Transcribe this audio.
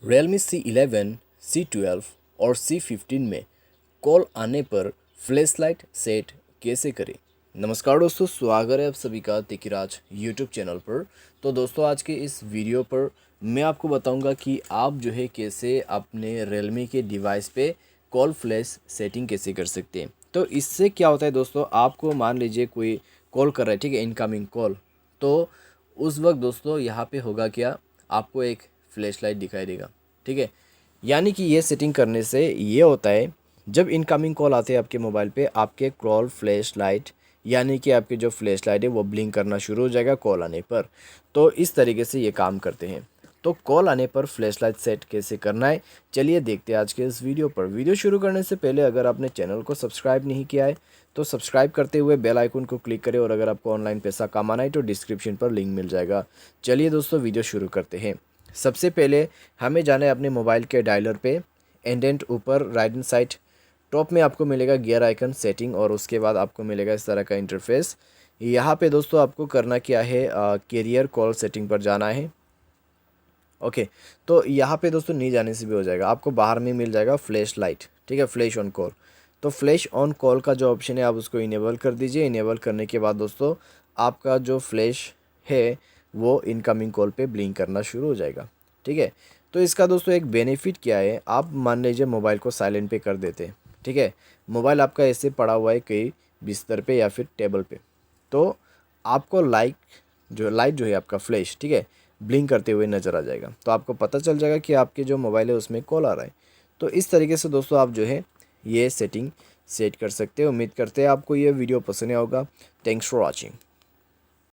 Realme C11, C12 और C15 में call आने पर फ्लैश लाइट सेट कैसे करें। नमस्कार दोस्तों, स्वागत है आप सभी का तिकिराज यूट्यूब चैनल पर। तो दोस्तों, आज के इस वीडियो पर मैं आपको बताऊंगा कि आप जो है कैसे अपने Realme के डिवाइस पे कॉल फ्लैश सेटिंग कैसे कर सकते हैं। तो इससे क्या होता है दोस्तों, आपको मान लीजिए कोई कॉल कर रहा है, ठीक है, इनकमिंग कॉल। तो उस वक्त दोस्तों यहाँ पे होगा क्या, आपको एक फ्लैश लाइट दिखाई देगा, ठीक है। यानी कि ये सेटिंग करने से ये होता है, जब इनकमिंग कॉल आते हैं आपके मोबाइल पे, आपके कॉल फ्लैश लाइट यानी कि आपकी जो फ्लैश लाइट है वो ब्लिंक करना शुरू हो जाएगा कॉल आने पर। तो इस तरीके से ये काम करते हैं। तो कॉल आने पर फ्लैश लाइट सेट कैसे करना है, चलिए देखते हैं आज के इस वीडियो पर। वीडियो शुरू करने से पहले अगर आपने चैनल को सब्सक्राइब नहीं किया है तो सब्सक्राइब करते हुए बेल आइकन को क्लिक करें, और अगर आपको ऑनलाइन पैसा कमाना है तो डिस्क्रिप्शन पर लिंक मिल जाएगा। चलिए दोस्तों, वीडियो शुरू करते हैं। सबसे पहले हमें जाना है अपने मोबाइल के डायलर पे। इंडेंट ऊपर राइट हैंड साइड टॉप में आपको मिलेगा गियर आइकन सेटिंग, और उसके बाद आपको मिलेगा इस तरह का इंटरफेस। यहाँ पे दोस्तों आपको करना क्या है, कैरियर कॉल सेटिंग पर जाना है। ओके, तो यहाँ पे दोस्तों नहीं जाने से भी हो जाएगा, आपको बाहर में मिल जाएगा फ्लैश लाइट, ठीक है, फ्लैश ऑन कॉल। तो फ्लैश ऑन कॉल का जो ऑप्शन है आप उसको इनेबल कर दीजिए। इनेबल करने के बाद दोस्तों आपका जो फ्लैश है वो इनकमिंग कॉल पे ब्लिंक करना शुरू हो जाएगा, ठीक है। तो इसका दोस्तों एक बेनिफिट क्या है, आप मान लीजिए मोबाइल को साइलेंट पे कर देते हैं, ठीक है। मोबाइल आपका ऐसे पड़ा हुआ है कहीं बिस्तर पे या फिर टेबल पे, तो आपको लाइट जो है आपका फ्लैश, ठीक है, ब्लिंक करते हुए नज़र आ जाएगा। तो आपको पता चल जाएगा कि आपके जो मोबाइल है उसमें कॉल आ रहा है। तो इस तरीके से दोस्तों आप जो है ये सेटिंग सेट कर सकते हो। उम्मीद करते हैं आपको ये वीडियो पसंद आया होगा। Thanks for watching.